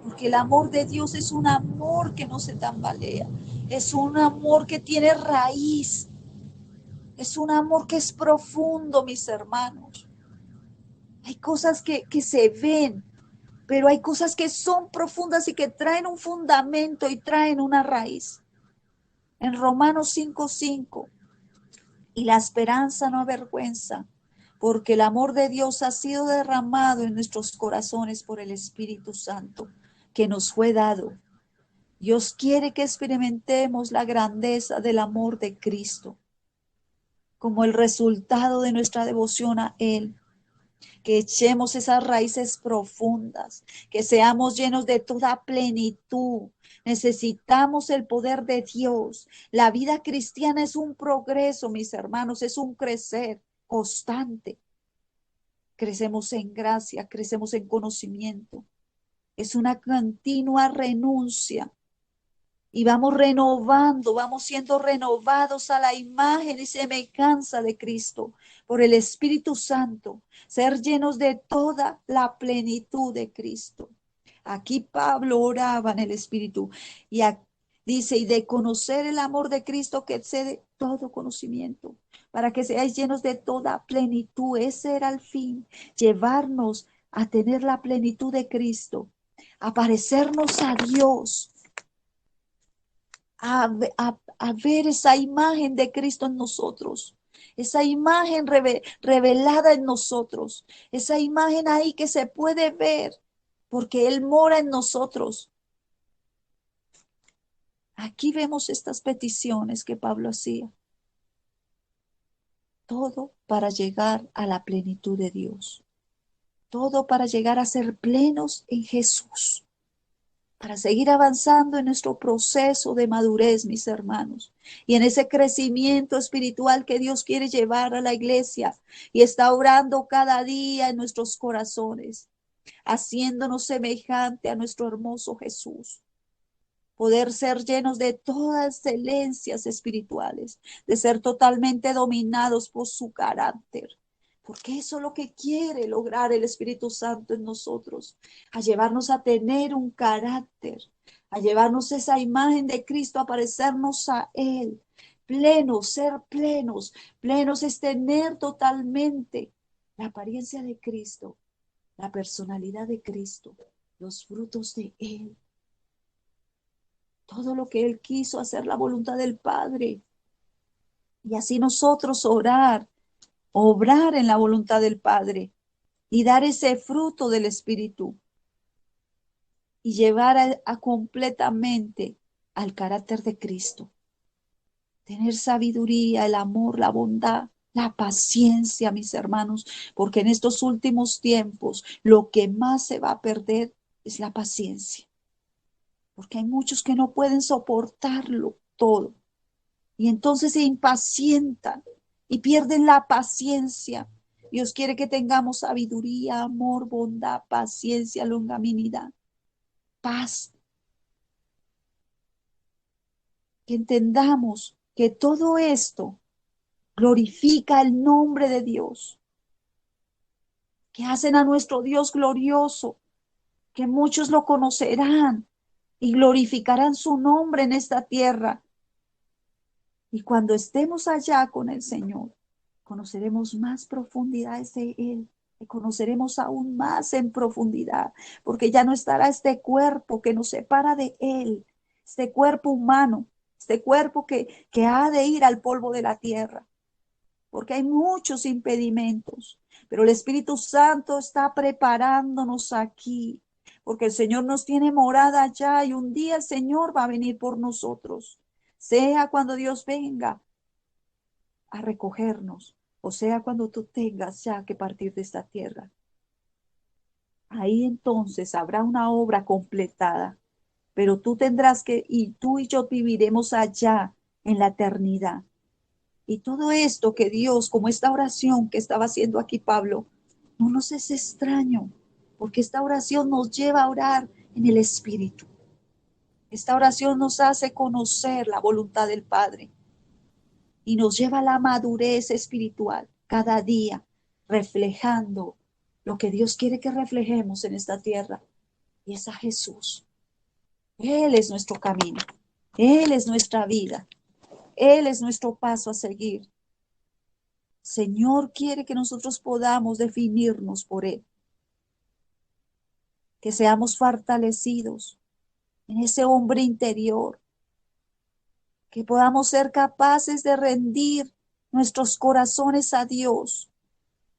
Porque el amor de Dios es un amor que no se tambalea, es un amor que tiene raíz, es un amor que es profundo, mis hermanos. Hay cosas que se ven, pero hay cosas que son profundas y que traen un fundamento y traen una raíz. En Romanos 5:5, y la esperanza no avergüenza, porque el amor de Dios ha sido derramado en nuestros corazones por el Espíritu Santo que nos fue dado. Dios quiere que experimentemos la grandeza del amor de Cristo como el resultado de nuestra devoción a Él, que echemos esas raíces profundas, que seamos llenos de toda plenitud. Necesitamos el poder de Dios. La vida cristiana es un progreso, mis hermanos, es un crecer constante. Crecemos en gracia, crecemos en conocimiento. Es una continua renuncia. Y vamos renovando, vamos siendo renovados a la imagen y semejanza de Cristo por el Espíritu Santo, ser llenos de toda la plenitud de Cristo. Aquí Pablo oraba en el Espíritu y dice, y de conocer el amor de Cristo que excede todo conocimiento, para que seáis llenos de toda plenitud. Ese era el fin, llevarnos a tener la plenitud de Cristo, a parecernos a Dios, a ver esa imagen de Cristo en nosotros, esa imagen revelada en nosotros, esa imagen ahí que se puede ver porque Él mora en nosotros. Aquí vemos estas peticiones que Pablo hacía. Todo para llegar a la plenitud de Dios. Todo para llegar a ser plenos en Jesús. Para seguir avanzando en nuestro proceso de madurez, mis hermanos, y en ese crecimiento espiritual que Dios quiere llevar a la iglesia y está orando cada día en nuestros corazones, haciéndonos semejante a nuestro hermoso Jesús. Poder ser llenos de todas excelencias espirituales, de ser totalmente dominados por su carácter. Porque eso es lo que quiere lograr el Espíritu Santo en nosotros, a llevarnos a tener un carácter, a llevarnos esa imagen de Cristo, a parecernos a Él. Plenos, ser plenos, plenos es tener totalmente la apariencia de Cristo, la personalidad de Cristo, los frutos de Él. Todo lo que Él quiso, hacer la voluntad del Padre. Y así nosotros obrar en la voluntad del Padre y dar ese fruto del Espíritu y llevar a completamente al carácter de Cristo. Tener sabiduría, el amor, la bondad, la paciencia, mis hermanos, porque en estos últimos tiempos lo que más se va a perder es la paciencia. Porque hay muchos que no pueden soportarlo todo. Y entonces se impacientan y pierden la paciencia. Dios quiere que tengamos sabiduría, amor, bondad, paciencia, longanimidad, paz. Que entendamos que todo esto glorifica el nombre de Dios, que hacen a nuestro Dios glorioso, que muchos lo conocerán y glorificarán su nombre en esta tierra. Y cuando estemos allá con el Señor, conoceremos más profundidades de Él, y conoceremos aún más en profundidad, porque ya no estará este cuerpo que nos separa de Él, este cuerpo humano, este cuerpo que ha de ir al polvo de la tierra, porque hay muchos impedimentos, pero el Espíritu Santo está preparándonos aquí, porque el Señor nos tiene morada allá y un día el Señor va a venir por nosotros, sea cuando Dios venga a recogernos, o sea, cuando tú tengas ya que partir de esta tierra. Ahí entonces habrá una obra completada, pero tú tendrás que, y tú y yo viviremos allá en la eternidad. Y todo esto que Dios, como esta oración que estaba haciendo aquí Pablo, no nos es extraño, porque esta oración nos lleva a orar en el Espíritu. Esta oración nos hace conocer la voluntad del Padre y nos lleva a la madurez espiritual cada día, reflejando lo que Dios quiere que reflejemos en esta tierra, y es a Jesús. Él es nuestro camino, Él es nuestra vida, Él es nuestro paso a seguir. Señor quiere que nosotros podamos definirnos por Él, que seamos fortalecidos en ese hombre interior, que podamos ser capaces de rendir nuestros corazones a Dios.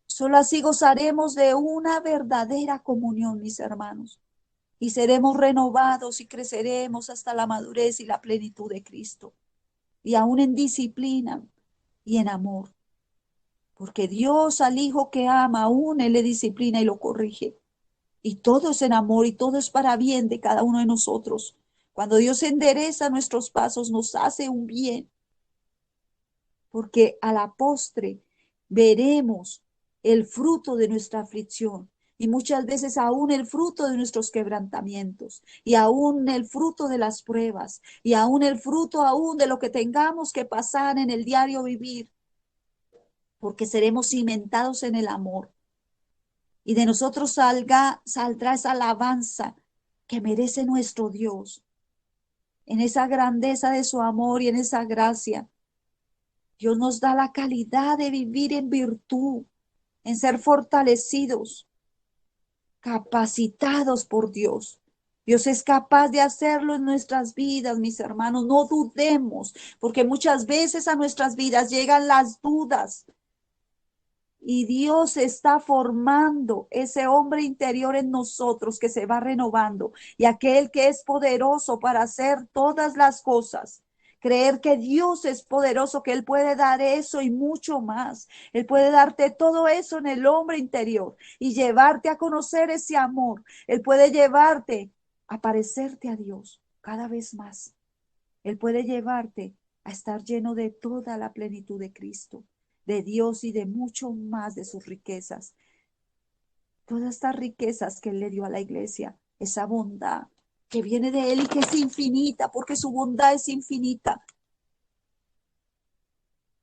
Solo así gozaremos de una verdadera comunión, mis hermanos, y seremos renovados y creceremos hasta la madurez y la plenitud de Cristo, y aún en disciplina y en amor, porque Dios al Hijo que ama, aún Él le disciplina y lo corrige, y todo es en amor y todo es para bien de cada uno de nosotros. Cuando Dios endereza nuestros pasos, nos hace un bien, porque a la postre veremos el fruto de nuestra aflicción y muchas veces aún el fruto de nuestros quebrantamientos y aún el fruto de las pruebas y aún el fruto aún de lo que tengamos que pasar en el diario vivir, porque seremos cimentados en el amor y de nosotros saldrá esa alabanza que merece nuestro Dios en esa grandeza de su amor y en esa gracia. Dios nos da la calidad de vivir en virtud, en ser fortalecidos, capacitados por Dios. Dios es capaz de hacerlo en nuestras vidas, mis hermanos. No dudemos, porque muchas veces a nuestras vidas llegan las dudas. Y Dios está formando ese hombre interior en nosotros que se va renovando. Y aquel que es poderoso para hacer todas las cosas. Creer que Dios es poderoso, que Él puede dar eso y mucho más. Él puede darte todo eso en el hombre interior y llevarte a conocer ese amor. Él puede llevarte a parecerte a Dios cada vez más. Él puede llevarte a estar lleno de toda la plenitud de Cristo, de Dios y de mucho más de sus riquezas. Todas estas riquezas que Él le dio a la iglesia, esa bondad que viene de Él y que es infinita, porque su bondad es infinita.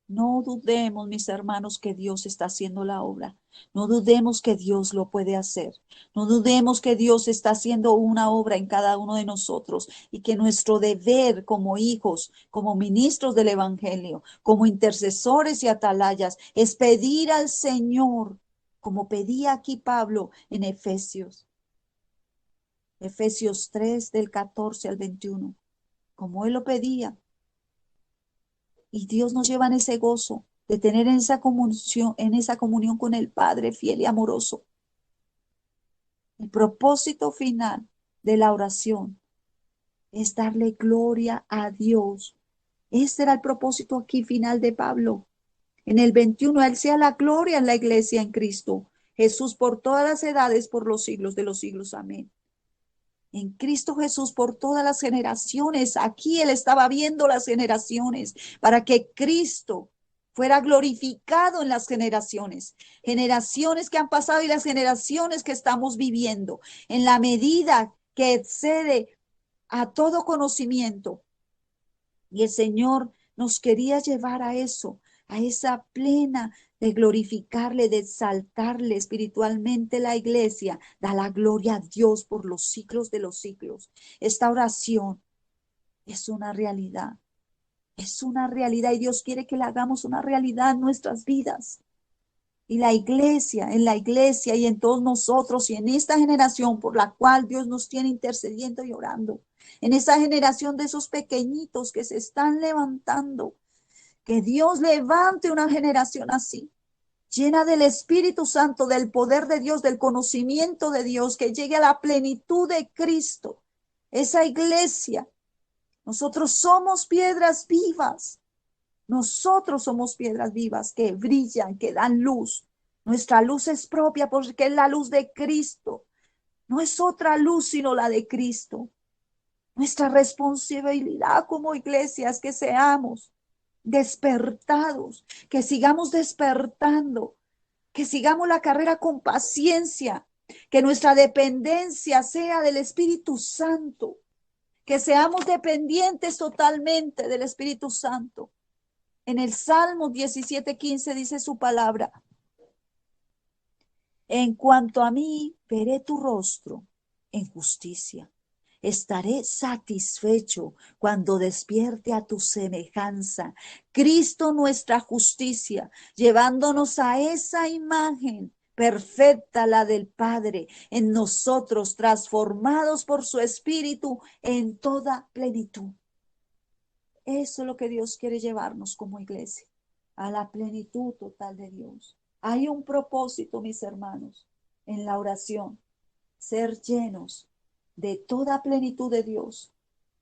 No dudemos, mis hermanos, que Dios está haciendo la obra. No dudemos que Dios lo puede hacer. No dudemos que Dios está haciendo una obra en cada uno de nosotros y que nuestro deber como hijos, como ministros del Evangelio, como intercesores y atalayas, es pedir al Señor, como pedía aquí Pablo en Efesios 3 del 14 al 21, como él lo pedía. Y Dios nos lleva en ese gozo de tener en esa comunión con el Padre fiel y amoroso. El propósito final de la oración es darle gloria a Dios. Este era el propósito aquí final de Pablo. En el 21, Él sea la gloria en la iglesia en Cristo Jesús por todas las edades, por los siglos de los siglos. Amén. En Cristo Jesús por todas las generaciones. Aquí Él estaba viendo las generaciones para que Cristo fuera glorificado en las generaciones. Generaciones que han pasado y las generaciones que estamos viviendo. En la medida que excede a todo conocimiento. Y el Señor nos quería llevar a eso, a esa plena de glorificarle, de exaltarle espiritualmente la iglesia, da la gloria a Dios por los siglos de los siglos. Esta oración es una realidad y Dios quiere que la hagamos una realidad en nuestras vidas. Y en la iglesia y en todos nosotros y en esta generación por la cual Dios nos tiene intercediendo y orando. En esa generación de esos pequeñitos que se están levantando. Que Dios levante una generación así, llena del Espíritu Santo, del poder de Dios, del conocimiento de Dios, que llegue a la plenitud de Cristo. Esa iglesia, nosotros somos piedras vivas. Nosotros somos piedras vivas que brillan, que dan luz. Nuestra luz es propia porque es la luz de Cristo. No es otra luz sino la de Cristo. Nuestra responsabilidad como iglesia es que seamos despertados, que sigamos despertando, que sigamos la carrera con paciencia, que nuestra dependencia sea del Espíritu Santo, que seamos dependientes totalmente del Espíritu Santo. En el Salmo 17:15 dice su palabra: en cuanto a mí, veré tu rostro en justicia. Estaré satisfecho cuando despierte a tu semejanza. Cristo nuestra justicia, llevándonos a esa imagen perfecta, la del Padre, en nosotros, transformados por su Espíritu en toda plenitud. Eso es lo que Dios quiere llevarnos como iglesia, a la plenitud total de Dios. Hay un propósito, mis hermanos, en la oración: ser llenos de toda plenitud de Dios.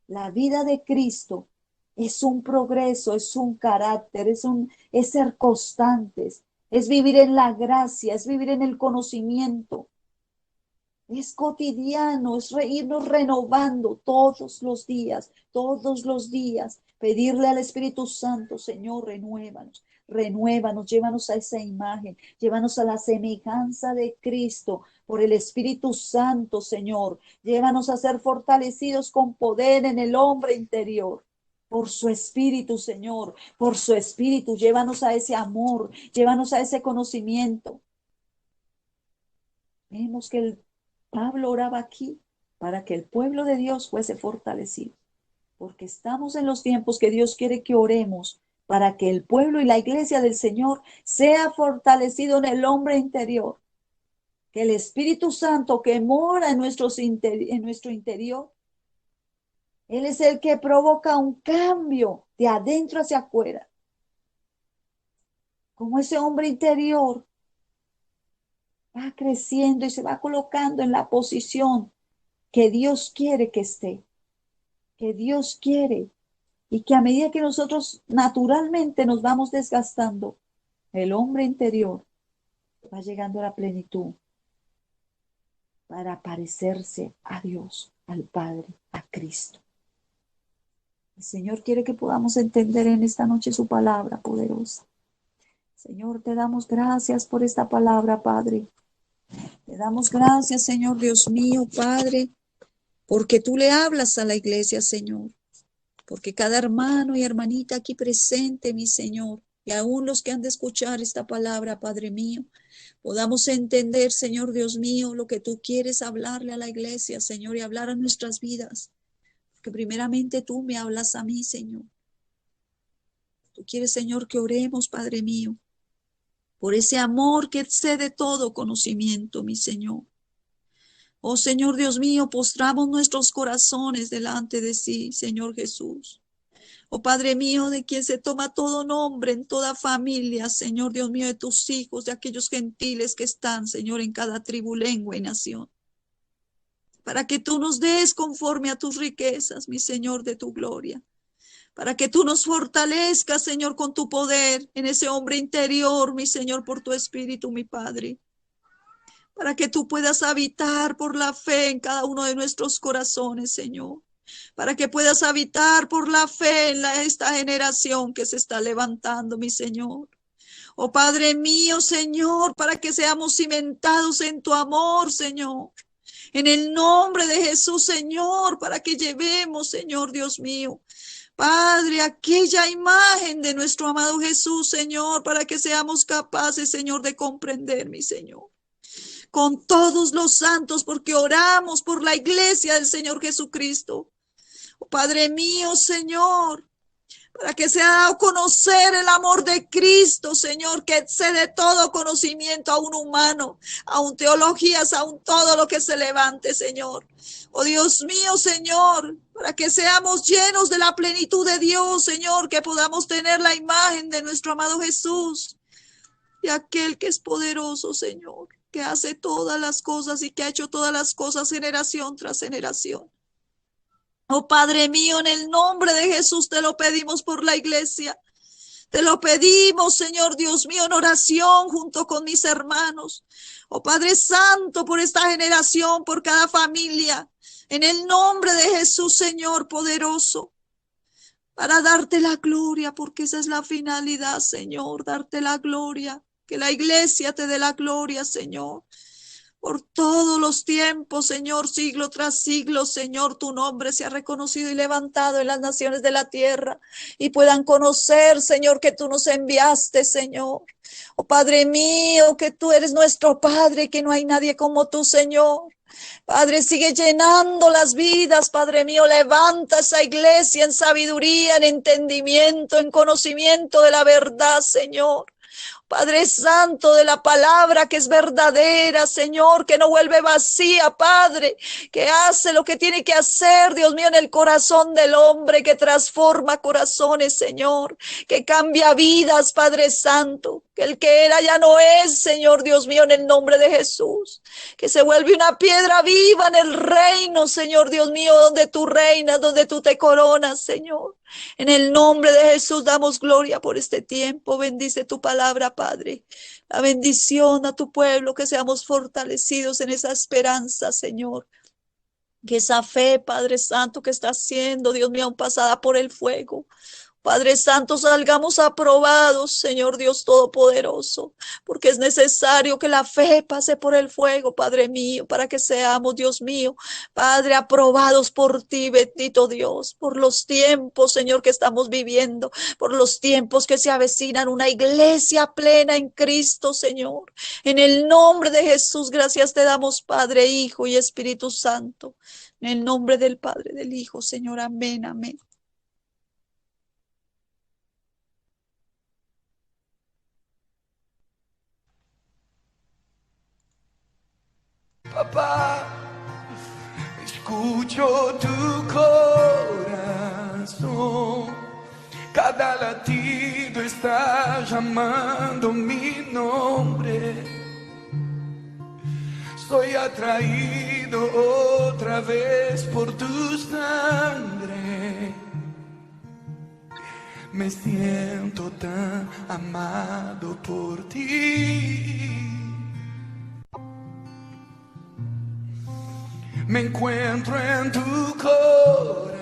La vida de Cristo es un progreso, es un carácter, es ser constantes, es vivir en la gracia, es vivir en el conocimiento. Es cotidiano, es irnos renovando todos los días, pedirle al Espíritu Santo: Señor, renuévanos, renuévanos, llévanos a esa imagen, llévanos a la semejanza de Cristo por el Espíritu Santo, Señor. Llévanos a ser fortalecidos con poder en el hombre interior. Por su Espíritu, Señor, por su Espíritu, llévanos a ese amor, llévanos a ese conocimiento. Vemos que Pablo oraba aquí para que el pueblo de Dios fuese fortalecido, porque estamos en los tiempos que Dios quiere que oremos para que el pueblo y la iglesia del Señor sea fortalecido en el hombre interior, que el Espíritu Santo que mora en nuestro interior, Él es el que provoca un cambio de adentro hacia afuera. Como ese hombre interior va creciendo y se va colocando en la posición que Dios quiere que esté, que Dios quiere, y que a medida que nosotros naturalmente nos vamos desgastando, el hombre interior va llegando a la plenitud para parecerse a Dios, al Padre, a Cristo. El Señor quiere que podamos entender en esta noche su palabra poderosa. Señor, te damos gracias por esta palabra, Padre. Te damos gracias, Señor Dios mío, Padre, porque tú le hablas a la iglesia, Señor. Porque cada hermano y hermanita aquí presente, mi Señor, y aún los que han de escuchar esta palabra, Padre mío, podamos entender, Señor Dios mío, lo que tú quieres hablarle a la iglesia, Señor, y hablar a nuestras vidas. Porque primeramente tú me hablas a mí, Señor. Tú quieres, Señor, que oremos, Padre mío, por ese amor que excede todo conocimiento, mi Señor. Oh Señor Dios mío, postramos nuestros corazones delante de sí, Señor Jesús. Oh Padre mío, de quien se toma todo nombre en toda familia, Señor Dios mío, de tus hijos, de aquellos gentiles que están, Señor, en cada tribu, lengua y nación. Para que tú nos des conforme a tus riquezas, mi Señor, de tu gloria. Para que tú nos fortalezcas, Señor, con tu poder en ese hombre interior, mi Señor, por tu Espíritu, mi Padre. Para que tú puedas habitar por la fe en cada uno de nuestros corazones, Señor. Para que puedas habitar por la fe en esta generación que se está levantando, mi Señor. Oh Padre mío, Señor, para que seamos cimentados en tu amor, Señor. En el nombre de Jesús, Señor, para que llevemos, Señor Dios mío, Padre, aquella imagen de nuestro amado Jesús, Señor, para que seamos capaces, Señor, de comprender, mi Señor. Con todos los santos, porque oramos por la iglesia del Señor Jesucristo. Oh, Padre mío, Señor, para que sea dado conocer el amor de Cristo, Señor, que excede todo conocimiento a un humano, aun teologías, aun todo lo que se levante, Señor. Oh Dios mío, Señor, para que seamos llenos de la plenitud de Dios, Señor, que podamos tener la imagen de nuestro amado Jesús, y aquel que es poderoso, Señor, que hace todas las cosas y que ha hecho todas las cosas generación tras generación. Oh Padre mío, en el nombre de Jesús te lo pedimos por la iglesia. Te lo pedimos, Señor Dios mío, en oración junto con mis hermanos. Oh Padre Santo, por esta generación, por cada familia, en el nombre de Jesús, Señor poderoso, para darte la gloria, porque esa es la finalidad, Señor, darte la gloria, que la iglesia te dé la gloria, Señor. Por todos los tiempos, Señor, siglo tras siglo, Señor, tu nombre se ha reconocido y levantado en las naciones de la tierra y puedan conocer, Señor, que tú nos enviaste, Señor. Oh Padre mío, que tú eres nuestro Padre, que no hay nadie como tú, Señor. Padre, sigue llenando las vidas, Padre mío, levanta esa iglesia en sabiduría, en entendimiento, en conocimiento de la verdad, Señor. Padre Santo, de la palabra que es verdadera, Señor, que no vuelve vacía, Padre, que hace lo que tiene que hacer, Dios mío, en el corazón del hombre, que transforma corazones, Señor, que cambia vidas, Padre Santo, que el que era ya no es, Señor, Dios mío, en el nombre de Jesús, que se vuelve una piedra viva en el reino, Señor, Dios mío, donde tú reinas, donde tú te coronas, Señor. En el nombre de Jesús damos gloria por este tiempo. Bendice tu palabra, Padre. La bendición a tu pueblo, que seamos fortalecidos en esa esperanza, Señor. Que esa fe, Padre Santo, que está haciendo, Dios mío, aún pasada por el fuego. Padre Santo, salgamos aprobados, Señor Dios Todopoderoso, porque es necesario que la fe pase por el fuego, Padre mío, para que seamos, Dios mío, Padre, aprobados por ti, bendito Dios, por los tiempos, Señor, que estamos viviendo, por los tiempos que se avecinan, una iglesia plena en Cristo, Señor. En el nombre de Jesús, gracias te damos, Padre, Hijo y Espíritu Santo. En el nombre del Padre, del Hijo, Señor, amén, amén. Papá, escucho tu corazón. Cada latido está llamando mi nombre. Soy atraído otra vez por tu sangre. Me siento tan amado por ti. Me encuentro en tu corazón.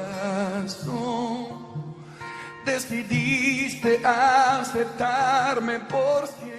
Decidiste aceptarme por siempre.